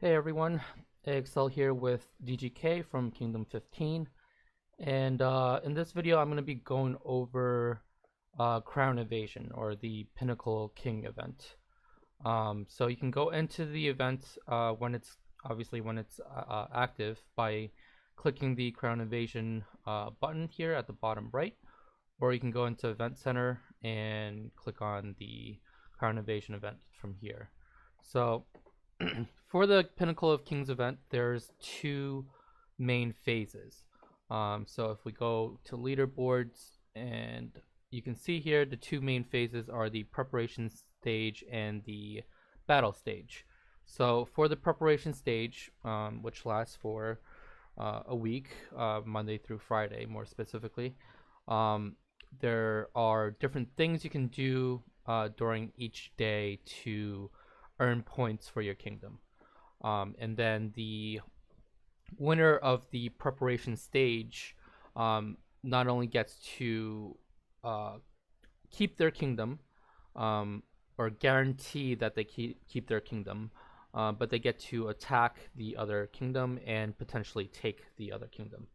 Hey everyone, AXL here with DGK from Kingdom 15, and in this video I'm going to be going over Crown Invasion, or the Pinnacle King event. So you can go into the event when it's active by clicking the Crown Invasion button here at the bottom right, or you can go into Event Center and click on the Crown Invasion event from here. So for the Pinnacle of Kings event, there's two main phases. So if we go to leaderboards, and you can see here the two main phases are the preparation stage and the battle stage. So for the preparation stage, which lasts for a week, Monday through Friday more specifically, there are different things you can do during each day to earn points for your kingdom. And then the winner of the preparation stage not only gets to keep their kingdom, or guarantee that they keep their kingdom, but they get to attack the other kingdom and potentially take the other kingdom.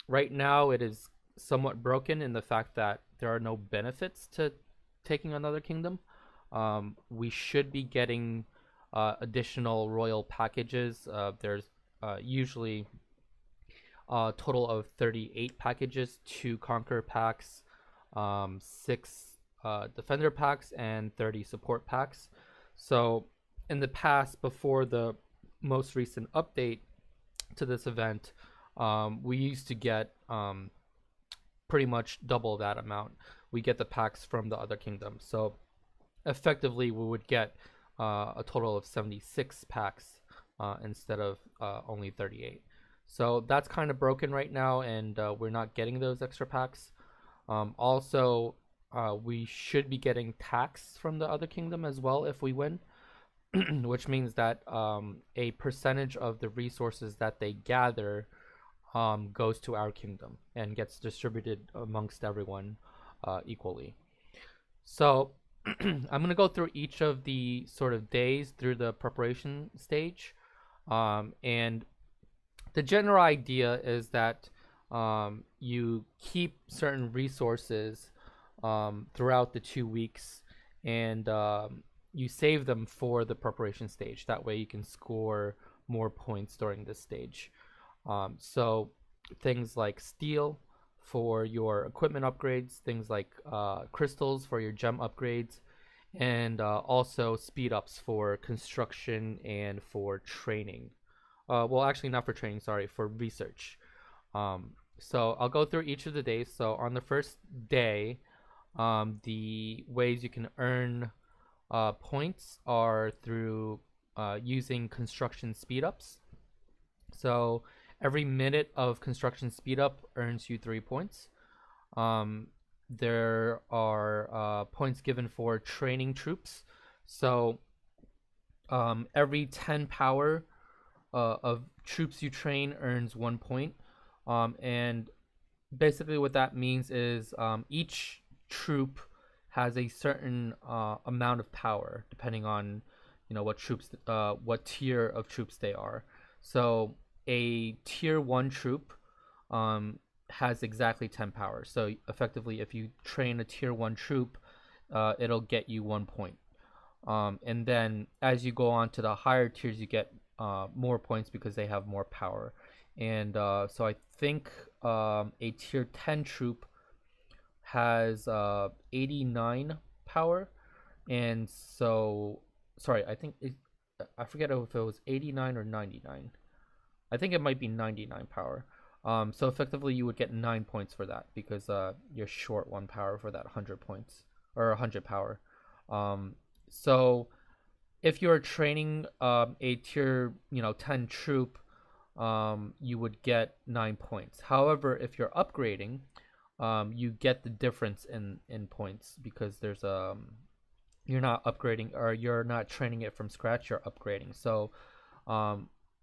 Right now it is somewhat broken in the fact that there are no benefits to taking another kingdom. We should be getting additional royal packages. There's usually a total of 38 packages, 2 conquer packs, 6 defender packs, and 30 support packs. So in the past, before the most recent update to this event, we used to get pretty much double that amount. We get the packs from the other kingdoms. So effectively we would get a total of 76 packs instead of only 38. So that's kind of broken right now, and we're not getting those extra packs. Also, we should be getting tax from the other kingdom as well if we win, which means that a percentage of the resources that they gather goes to our kingdom and gets distributed amongst everyone equally. So I'm going to go through each of the sort of days through the preparation stage. And the general idea is that you keep certain resources throughout the 2 weeks, and you save them for the preparation stage. That way you can score more points during this stage. So things like steel for your equipment upgrades, things like crystals for your gem upgrades, and also speed ups for construction and for training. Well, actually not for training, sorry, for research. So I'll go through each of the days. So on the first day, the ways you can earn points are through using construction speed ups. So every minute of construction speed up earns you 3 points. There are points given for training troops. So every 10 power of troops you train earns 1 point. And basically what that means is each troop has a certain amount of power depending on what tier of troops they are. So a tier 1 troop has exactly 10 power. So effectively, if you train a tier 1 troop, it'll get you 1 point. And then as you go on to the higher tiers, you get more points because they have more power. And so I think a tier 10 troop has 89 power. And so, sorry, I forget if it was 89 or 99. I think it might be 99 power. So effectively you would get 9 points for that because you're short 1 power for that 100 points or 100 power. So if you're training a tier 10 troop, you would get 9 points. However, if you're upgrading, you get the difference in points because there's you're not upgrading, or you're not training it from scratch, you're upgrading. So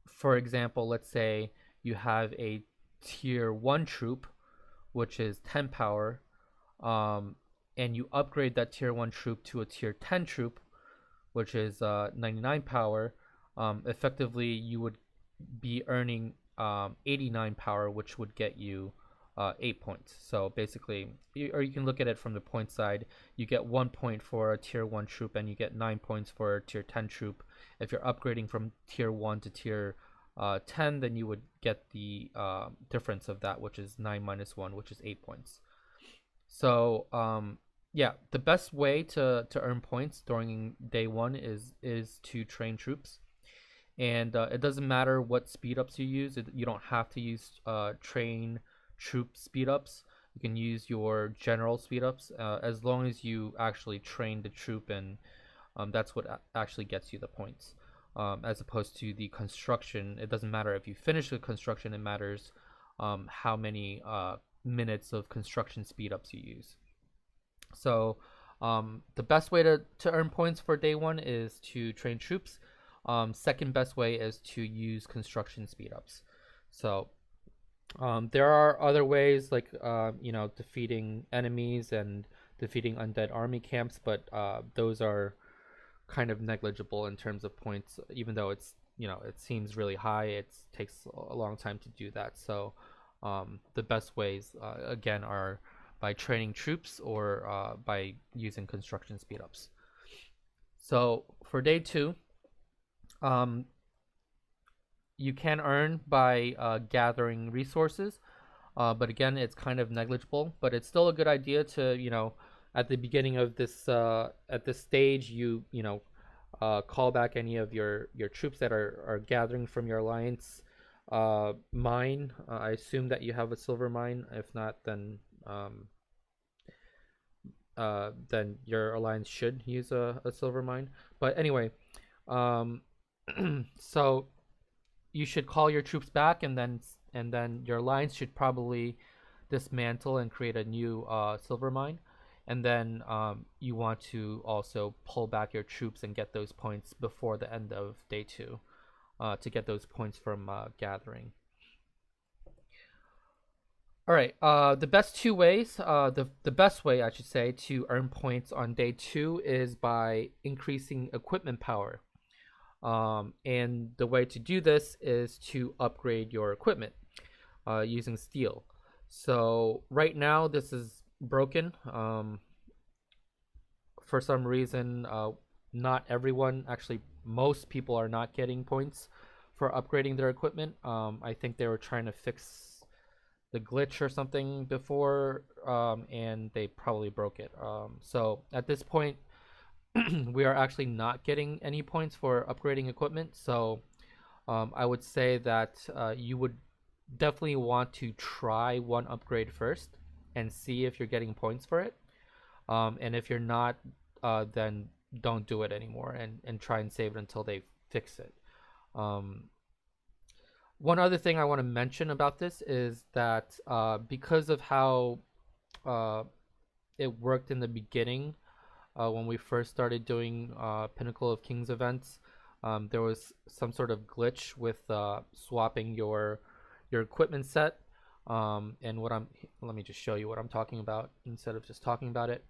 for example, let's say you have a tier 1 troop which is 10 power, and you upgrade that tier 1 troop to a tier 10 troop which is 99 power. effectively you would be earning 89 power, which would get you 8 points. So basically, or you can look at it from the point side. You get 1 point for a tier 1 troop, and you get 9 points for a tier 10 troop. If you're upgrading from tier 1 to tier 10, then you would get the difference of that, which is 9 minus 1, which is 8 points. So yeah, the best way to earn points during day 1 is to train troops. And it doesn't matter what speed ups you use. You don't have to use train troop speed ups. You can use your general speed ups as long as you actually train the troop, and that's what actually gets you the points. As opposed to the construction, it doesn't matter if you finish the construction. It matters how many minutes of construction speed ups you use. So the best way to earn points for day 1 is to train troops. Second best way is to use construction speed ups. So there are other ways, like defeating enemies and defeating undead army camps, but those are kind of negligible in terms of points. Even though it seems really high, it takes a long time to do that. So the best ways again are by training troops or by using construction speed ups. So for day 2, you can earn by gathering resources, but again, it's kind of negligible. But it's still a good idea to at the beginning of this at this stage, call back any of your troops that are gathering from your alliance mine. I assume that you have a silver mine. If not, then your alliance should use a silver mine. But anyway, so you should call your troops back, and then your alliance should probably dismantle and create a new silver mine. And then you want to also pull back your troops and get those points before the end of day 2 to get those points from gathering. All right, the best ways, the best way I should say to earn points on day 2 is by increasing equipment power. And the way to do this is to upgrade your equipment using steel. So right now this is broken. For some reason, not everyone, actually most people are not getting points for upgrading their equipment. I think they were trying to fix the glitch or something before, and they probably broke it. So at this point, we are actually not getting any points for upgrading equipment. So I would say that you would definitely want to try one upgrade first and see if you're getting points for it. And if you're not, then don't do it anymore, and try and save it until they fix it. One other thing I want to mention about this is that because of how it worked in the beginning, when we first started doing Pinnacle of Kings events, there was some sort of glitch with swapping your equipment set. And let me just show you what I'm talking about instead of just talking about it.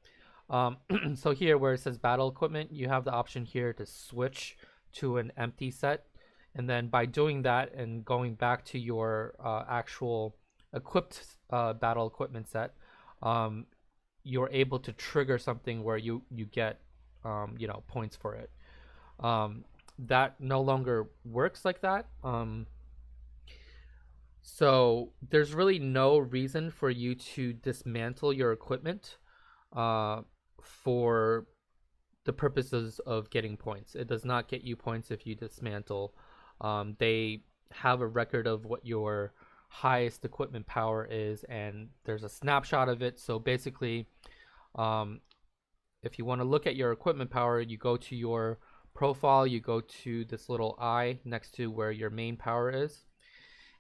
So here where it says battle equipment, you have the option here to switch to an empty set. And then by doing that and going back to your actual equipped battle equipment set, you're able to trigger something where you get points for it. That no longer works like that. So there's really no reason for you to dismantle your equipment for the purposes of getting points. It does not get you points if you dismantle. They have a record of what your highest equipment power is, and there's a snapshot of it. So basically, if you want to look at your equipment power, you go to your profile, you go to this little eye next to where your main power is,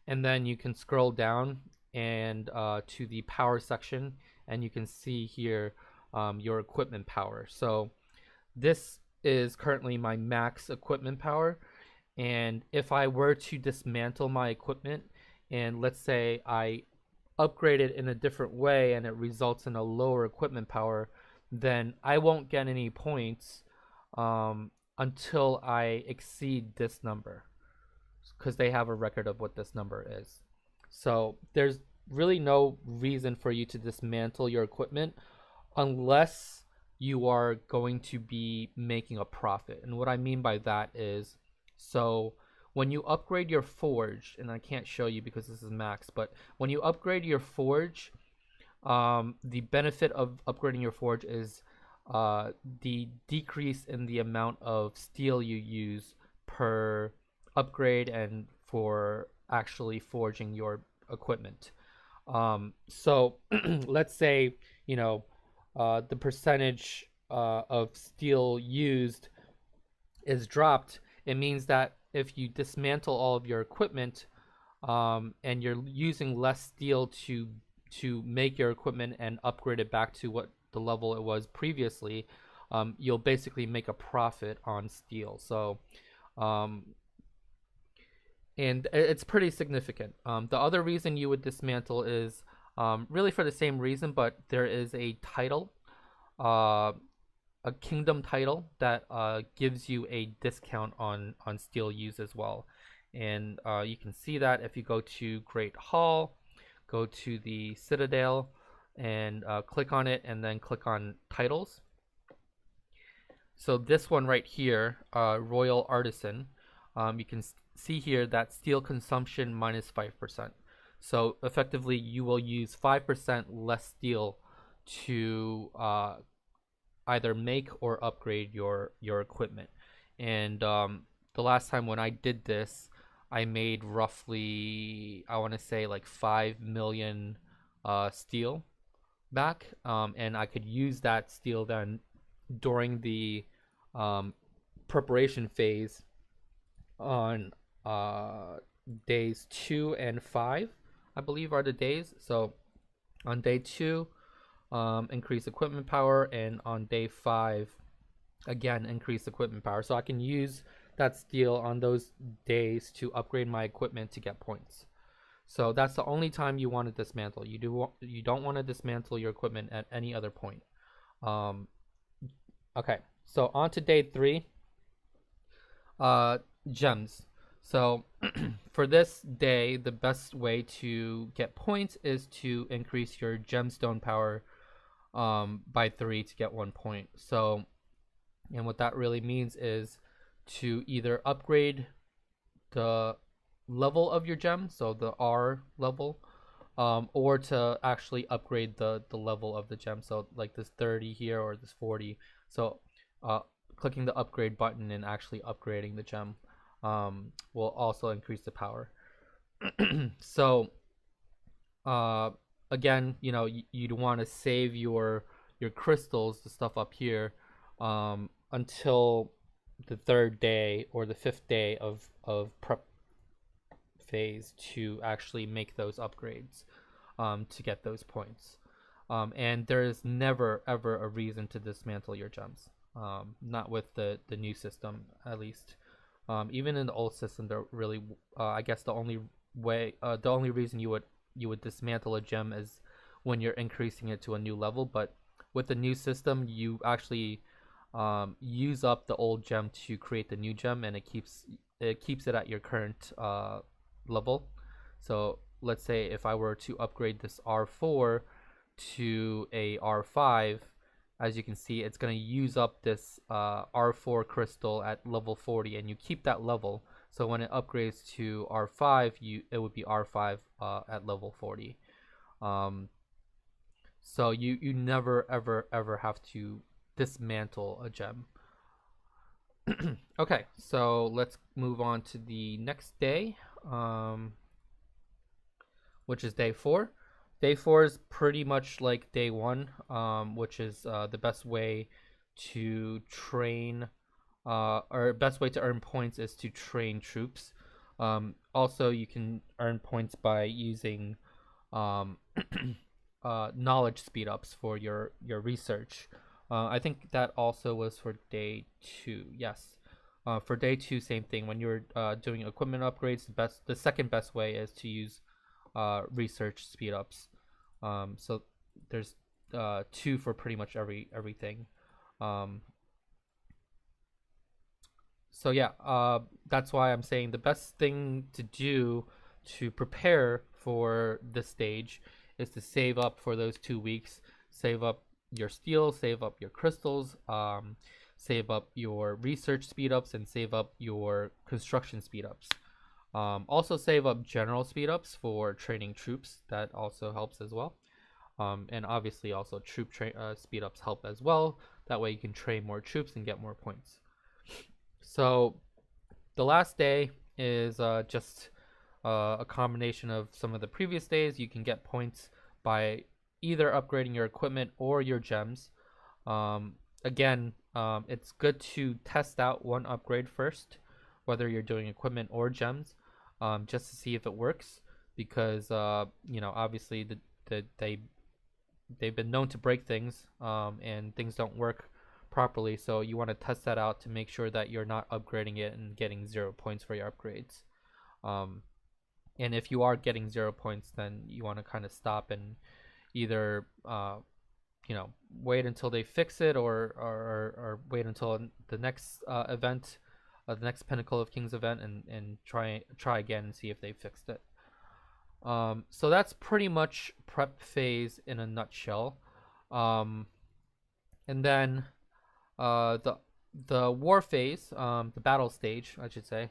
and then you can scroll down and to the power section, and you can see here your equipment power. So this is currently my max equipment power, and if I were to dismantle my equipment, and let's say I upgrade it in a different way and it results in a lower equipment power, then I won't get any points until I exceed this number, because they have a record of what this number is. So there's really no reason for you to dismantle your equipment unless you are going to be making a profit. And what I mean by that is, so when you upgrade your forge, and I can't show you because this is max, but when you upgrade your forge, the benefit of upgrading your forge is the decrease in the amount of steel you use per upgrade and for actually forging your equipment. So let's say, the percentage of steel used is dropped. It means that if you dismantle all of your equipment, and you're using less steel to make your equipment and upgrade it back to what the level it was previously, you'll basically make a profit on steel. So, and it's pretty significant. The other reason you would dismantle is really for the same reason, but there is a title, a kingdom title that gives you a discount on steel use as well. And you can see that if you go to Great Hall, go to the Citadel, and click on it, and then click on titles. So this one right here, Royal Artisan, you can see here that steel consumption minus 5%. So effectively, you will use 5% less steel to either make or upgrade your equipment. And the last time when I did this, I made roughly, I want to say like 5 million steel back, and I could use that steel then during the preparation phase on days 2 and 5, I believe are the days. So on day 2, increase equipment power, and on day 5, again increase equipment power. So I can use that steel on those days to upgrade my equipment to get points. So that's the only time you want to dismantle. You don't want to dismantle your equipment at any other point. Okay, so on to day 3, gems. So for this day, the best way to get points is to increase your gemstone power by 3 to get 1 point. So, and what that really means is to either upgrade the level of your gem, so the R level, or to actually upgrade the level of the gem. So like this 30 here or this 40. So clicking the upgrade button and actually upgrading the gem will also increase the power. So again, you'd want to save your crystals, the stuff up here, until the 3rd day or the 5th day of prep phase to actually make those upgrades, to get those points. And there is never ever a reason to dismantle your gems, not with the new system at least. Even in the old system, there really, I guess the only reason you would dismantle a gem is when you're increasing it to a new level. But with the new system, you actually use up the old gem to create the new gem, and it keeps it at your current level. So let's say if I were to upgrade this R4 to a R5, as you can see, it's going to use up this R4 crystal at level 40, and you keep that level. So when it upgrades to R5, it would be R5 at level 40. So you never ever have to dismantle a gem. Okay, so let's move on to the next day, which is day 4. Day 4 is pretty much like day 1, which is the best way to train, or best way to earn points is to train troops. Also, you can earn points by using knowledge speed ups for your research. I think that also was for day 2. Yes. For day 2, same thing. When you're doing equipment upgrades, the second best way is to use research speed ups. So there's 2 for pretty much everything. So yeah, that's why I'm saying the best thing to do to prepare for this stage is to save up for those 2 weeks. Save up your steel, save up your crystals, save up your research speed ups, and save up your construction speed ups. Also save up general speed ups for training troops. That also helps as well. And obviously also troop speed ups help as well. That way you can train more troops and get more points. So the last day is just a combination of some of the previous days. You can get points by either upgrading your equipment or your gems. Again, it's good to test out one upgrade first, whether you're doing equipment or gems, just to see if it works. Because obviously they've been known to break things, and things don't work properly. So you want to test that out to make sure that you're not upgrading it and getting 0 points for your upgrades. And if you are getting 0 points, then you want to kind of stop and either wait until they fix it, or wait until the next event, the next Pinnacle of Kings event, and try again and see if they fixed it. So that's pretty much prep phase in a nutshell. And then the war phase, the battle stage, I should say.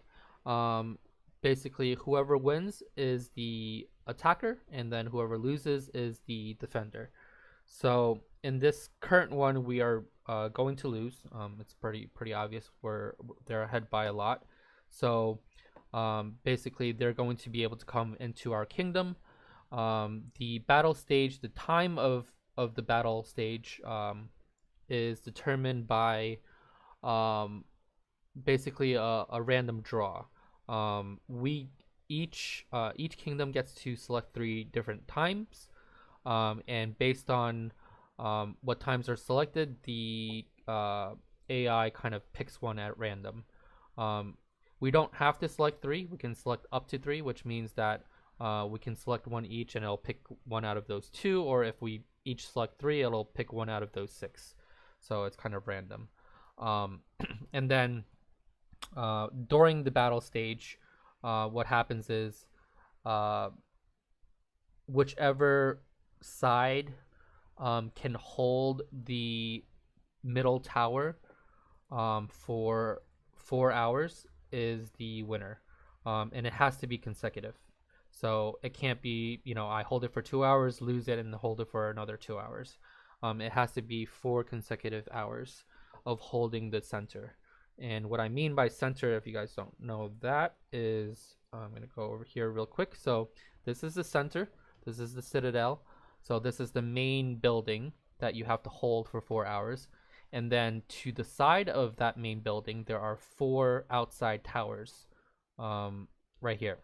Basically, whoever wins is the attacker, and then whoever loses is the defender. So in this current one, we are going to lose. It's pretty obvious they're ahead by a lot. So basically, they're going to be able to come into our kingdom. The battle stage, the time of the battle stage, is determined by basically a random draw. We each kingdom gets to select 3 different times, and based on what times are selected, the AI kind of picks one at random. We don't have to select 3. We can select up to 3, which means that we can select one each, and it'll pick one out of those 2. Or if we each select 3, it'll pick one out of those 6. So it's kind of random. And then during the battle stage, what happens is whichever side can hold the middle tower for 4 hours is the winner. And it has to be consecutive. So it can't be, I hold it for 2 hours, lose it, and hold it for another 2 hours. It has to be 4 consecutive hours of holding the center. And what I mean by center, if you guys don't know that, is I'm going to go over here real quick. So this is the center. This is the citadel. So this is the main building that you have to hold for 4 hours. And then to the side of that main building, there are 4 outside towers right here.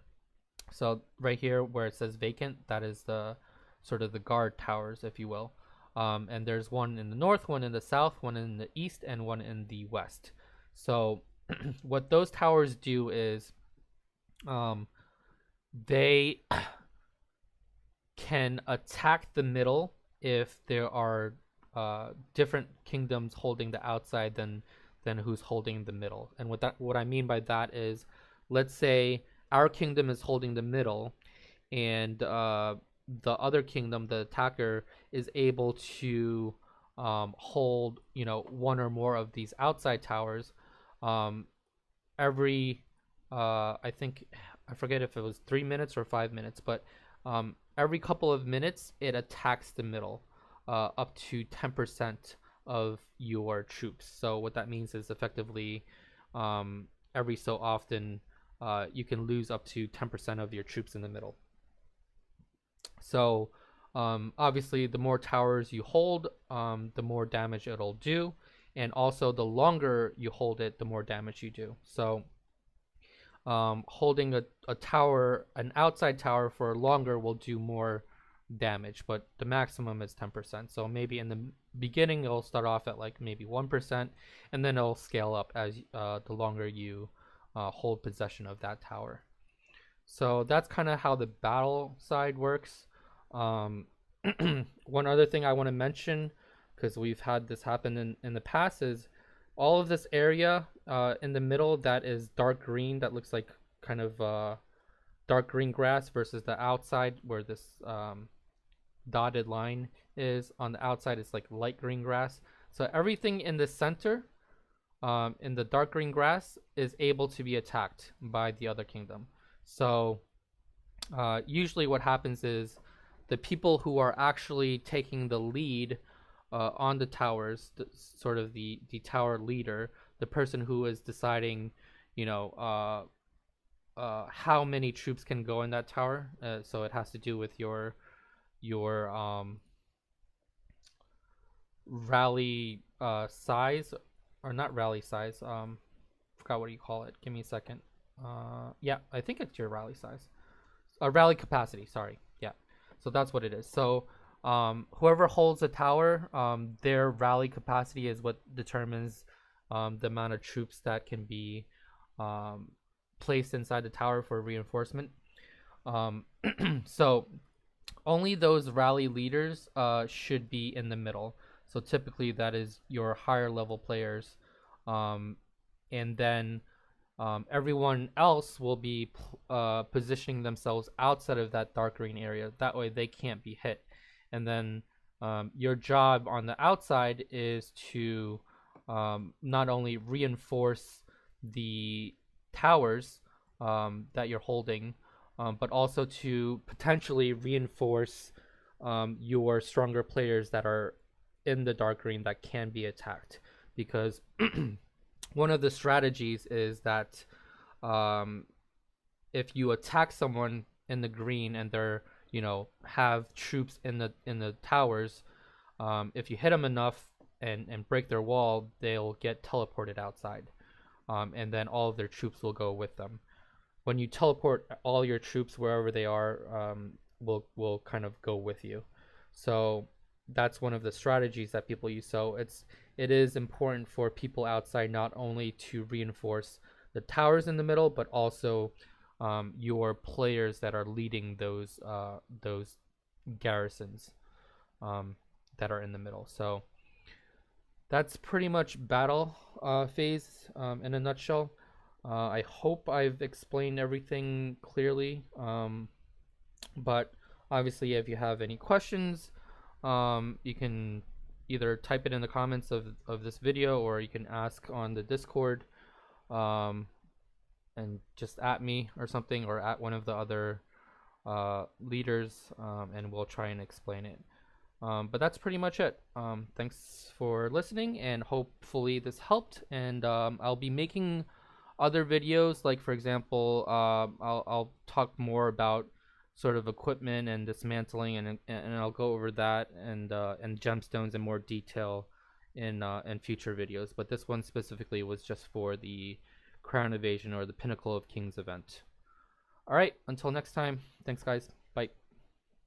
So right here where it says vacant, that is the sort of the guard towers, if you will. And there's one in the north, one in the south, one in the east, and one in the west. So what those towers do is they can attack the middle if there are different kingdoms holding the outside than who's holding the middle. And what I mean by that is, let's say our kingdom is holding the middle, and the other kingdom, the attacker, is able to hold one or more of these outside towers. Every I think, I forget if it was 3 minutes or 5 minutes, but every couple of minutes it attacks the middle, up to 10% of your troops. So what that means is effectively every so often you can lose up to 10% of your troops in the middle. So obviously the more towers you hold, the more damage it'll do, and also the longer you hold it, the more damage you do. So holding a tower, an outside tower, for longer will do more damage, but the maximum is 10%. So maybe in the beginning it'll start off at like maybe 1%, and then it'll scale up as the longer you hold possession of that tower. So that's kind of how the battle side works. One other thing I want to mention, because we've had this happen in the past, is all of this area in the middle that is dark green, that looks like kind of dark green grass, versus the outside where this dotted line is on the outside is like light green grass. So everything in the center, in the dark green grass, is able to be attacked by the other kingdom. So usually what happens is the people who are actually taking the lead on the towers, sort of the tower leader, the person who is deciding, you know, how many troops can go in that tower. So it has to do with your rally size, or not rally size. Forgot what you call it. Give me a second. Yeah, I think it's your rally size. Rally capacity. Sorry. Yeah. So that's what it is. So whoever holds a tower, their rally capacity is what determines the amount of troops that can be placed inside the tower for reinforcement. So only those rally leaders should be in the middle. So typically that is your higher level players, and then everyone else will be positioning themselves outside of that dark green area. That way they can't be hit. And then your job on the outside is to not only reinforce the towers that you're holding, but also to potentially reinforce your stronger players that are in the dark green that can be attacked. Because one of the strategies is that if you attack someone in the green and they're, you know, have troops in the towers, if you hit them enough and break their wall, they'll get teleported outside, and then all of their troops will go with them. When you teleport all your troops wherever they are, will kind of go with you. So that's one of the strategies that people use. So it is important for people outside not only to reinforce the towers in the middle, but also your players that are leading those garrisons that are in the middle. So that's pretty much battle phase in a nutshell. I hope I've explained everything clearly. But obviously, if you have any questions, you can either type it in the comments of this video, or you can ask on the Discord, and just at me or something, or at one of the other leaders, and we'll try and explain it. But that's pretty much it. Thanks for listening, and hopefully this helped. And I'll be making other videos, like for example, I'll talk more about sort of equipment and dismantling, and I'll go over that and gemstones in more detail in future videos. But this one specifically was just for the Crown Invasion or the Pinnacle of Kings event. All right, until next time. Thanks, guys.